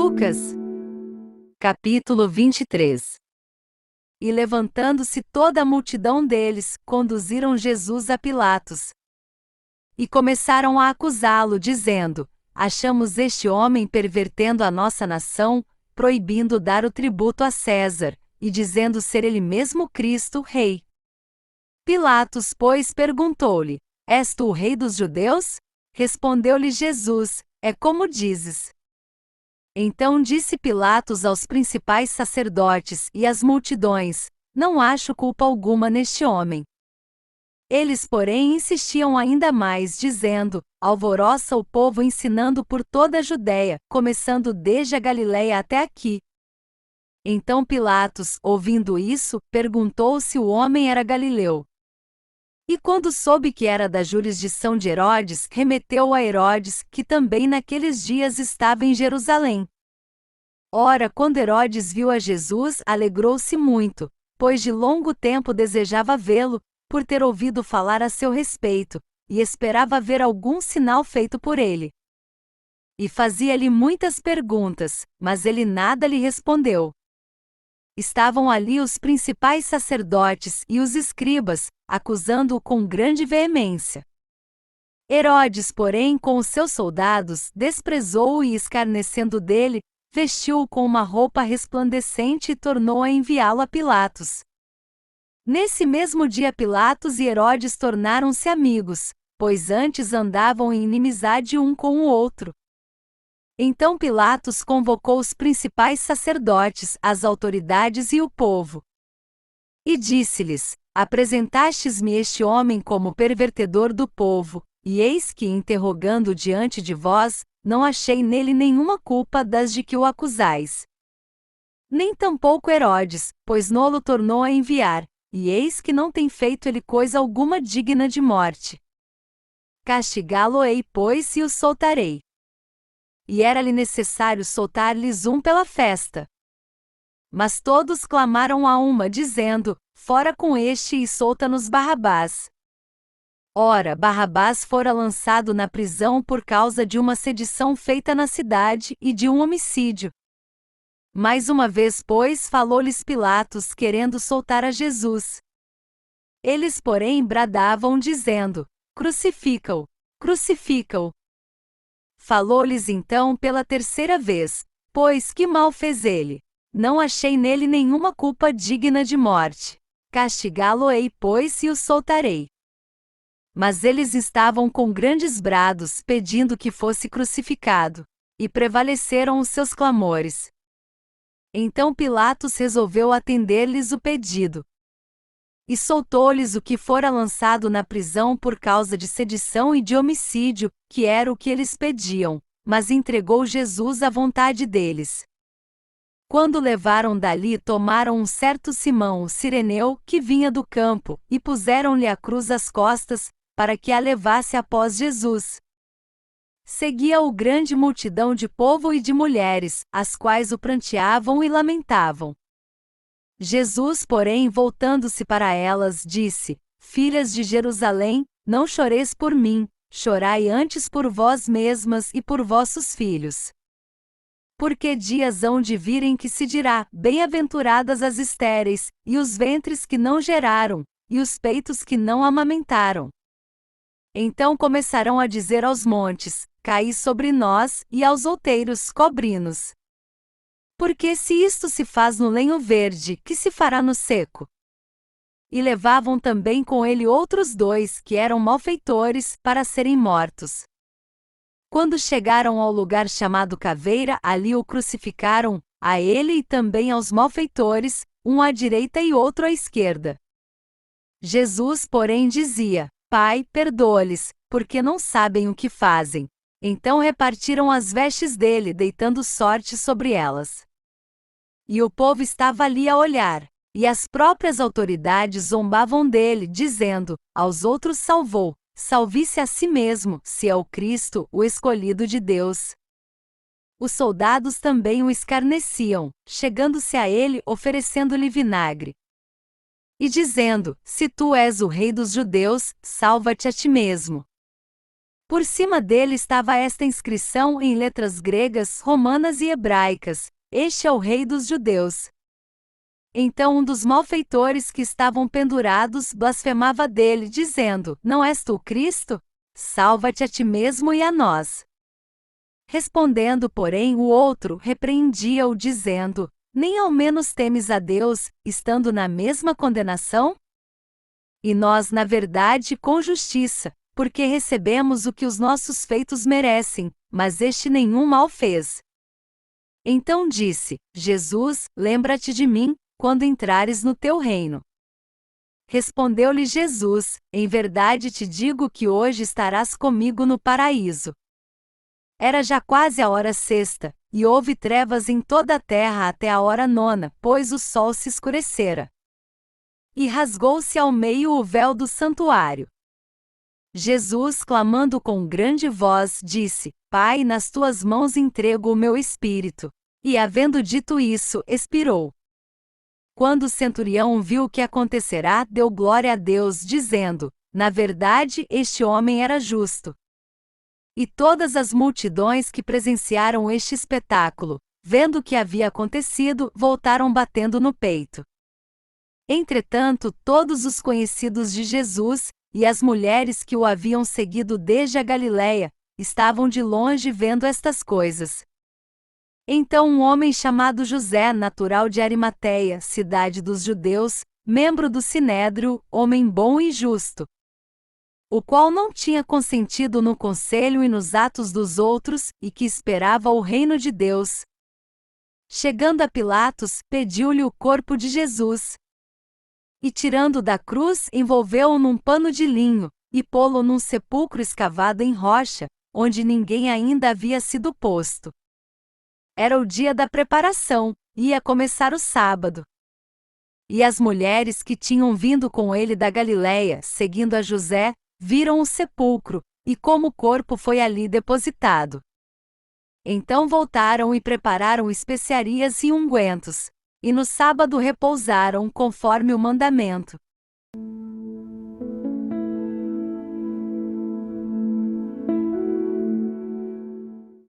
Lucas, capítulo 23. E levantando-se toda a multidão deles, conduziram Jesus a Pilatos. E começaram a acusá-lo, dizendo: Achamos este homem pervertendo a nossa nação, proibindo dar o tributo a César, e dizendo ser ele mesmo Cristo, rei. Pilatos, pois, perguntou-lhe: És tu o rei dos judeus? Respondeu-lhe Jesus: É como dizes. Então disse Pilatos aos principais sacerdotes e às multidões: Não acho culpa alguma neste homem. Eles, porém, insistiam ainda mais, dizendo: Alvoroça o povo ensinando por toda a Judéia, começando desde a Galiléia até aqui. Então Pilatos, ouvindo isso, perguntou se o homem era galileu. E quando soube que era da jurisdição de Herodes, remeteu a Herodes, que também naqueles dias estava em Jerusalém. Ora, quando Herodes viu a Jesus, alegrou-se muito, pois de longo tempo desejava vê-lo, por ter ouvido falar a seu respeito, e esperava ver algum sinal feito por ele. E fazia-lhe muitas perguntas, mas ele nada lhe respondeu. Estavam ali os principais sacerdotes e os escribas, acusando-o com grande veemência. Herodes, porém, com os seus soldados, desprezou-o e, escarnecendo dele, vestiu-o com uma roupa resplandecente e tornou a enviá-lo a Pilatos. Nesse mesmo dia Pilatos e Herodes tornaram-se amigos, pois antes andavam em inimizade um com o outro. Então Pilatos convocou os principais sacerdotes, as autoridades e o povo. E disse-lhes: Apresentastes-me este homem como pervertedor do povo, e eis que, interrogando diante de vós, não achei nele nenhuma culpa das de que o acusais. Nem tampouco Herodes, pois nolo tornou a enviar, e eis que não tem feito ele coisa alguma digna de morte. Castigá-lo-ei, pois, e o soltarei. E era-lhe necessário soltar-lhes um pela festa. Mas todos clamaram a uma, dizendo: Fora com este e solta-nos Barrabás. Ora, Barrabás fora lançado na prisão por causa de uma sedição feita na cidade e de um homicídio. Mais uma vez, pois, falou-lhes Pilatos, querendo soltar a Jesus. Eles, porém, bradavam, dizendo: Crucifica-o! Crucifica-o! Falou-lhes então pela terceira vez: Pois que mal fez ele? Não achei nele nenhuma culpa digna de morte. Castigá-lo-ei, pois, e o soltarei. Mas eles estavam com grandes brados, pedindo que fosse crucificado, e prevaleceram os seus clamores. Então Pilatos resolveu atender-lhes o pedido. E soltou-lhes o que fora lançado na prisão por causa de sedição e de homicídio, que era o que eles pediam, mas entregou Jesus à vontade deles. Quando levaram dali, tomaram um certo Simão, o cireneu, que vinha do campo, e puseram-lhe a cruz às costas, para que a levasse após Jesus. Seguia-o grande multidão de povo e de mulheres, as quais o pranteavam e lamentavam. Jesus, porém, voltando-se para elas, disse: Filhas de Jerusalém, não choreis por mim, chorai antes por vós mesmas e por vossos filhos. Porque dias hão de vir em que se dirá: Bem-aventuradas as estéreis, e os ventres que não geraram, e os peitos que não amamentaram. Então começarão a dizer aos montes: Caí sobre nós, e aos outeiros: Cobri-nos. Porque se isto se faz no lenho verde, que se fará no seco? E levavam também com ele outros dois, que eram malfeitores, para serem mortos. Quando chegaram ao lugar chamado Caveira, ali o crucificaram, a ele e também aos malfeitores, um à direita e outro à esquerda. Jesus, porém, dizia: Pai, perdoa-lhes, porque não sabem o que fazem. Então repartiram as vestes dele, deitando sorte sobre elas. E o povo estava ali a olhar, e as próprias autoridades zombavam dele, dizendo: Aos outros salvou, salve-se a si mesmo, se é o Cristo, o escolhido de Deus. Os soldados também o escarneciam, chegando-se a ele, oferecendo-lhe vinagre. E dizendo: Se tu és o rei dos judeus, salva-te a ti mesmo. Por cima dele estava esta inscrição em letras gregas, romanas e hebraicas: Este é o Rei dos Judeus. Então um dos malfeitores que estavam pendurados blasfemava dele, dizendo: Não és tu o Cristo? Salva-te a ti mesmo e a nós. Respondendo, porém, o outro repreendia-o, dizendo: Nem ao menos temes a Deus, estando na mesma condenação? E nós, na verdade, com justiça, porque recebemos o que os nossos feitos merecem, mas este nenhum mal fez. Então disse: Jesus, lembra-te de mim, quando entrares no teu reino. Respondeu-lhe Jesus: Em verdade te digo que hoje estarás comigo no paraíso. Era já quase a hora sexta, e houve trevas em toda a terra até a hora nona, pois o sol se escurecera. E rasgou-se ao meio o véu do santuário. Jesus, clamando com grande voz, disse: Pai, nas tuas mãos entrego o meu espírito. E havendo dito isso, expirou. Quando o centurião viu o que acontecerá, deu glória a Deus, dizendo: Na verdade, este homem era justo. E todas as multidões que presenciaram este espetáculo, vendo o que havia acontecido, voltaram batendo no peito. Entretanto, todos os conhecidos de Jesus, e as mulheres que o haviam seguido desde a Galiléia, estavam de longe vendo estas coisas. Então um homem chamado José, natural de Arimateia, cidade dos judeus, membro do Sinédrio, homem bom e justo, o qual não tinha consentido no conselho e nos atos dos outros, e que esperava o reino de Deus, chegando a Pilatos, pediu-lhe o corpo de Jesus. E tirando da cruz, envolveu-o num pano de linho, e pô-lo num sepulcro escavado em rocha, onde ninguém ainda havia sido posto. Era o dia da preparação, ia começar o sábado. E as mulheres que tinham vindo com ele da Galiléia, seguindo a José, viram o sepulcro, e como o corpo foi ali depositado. Então voltaram e prepararam especiarias e ungüentos, e no sábado repousaram conforme o mandamento.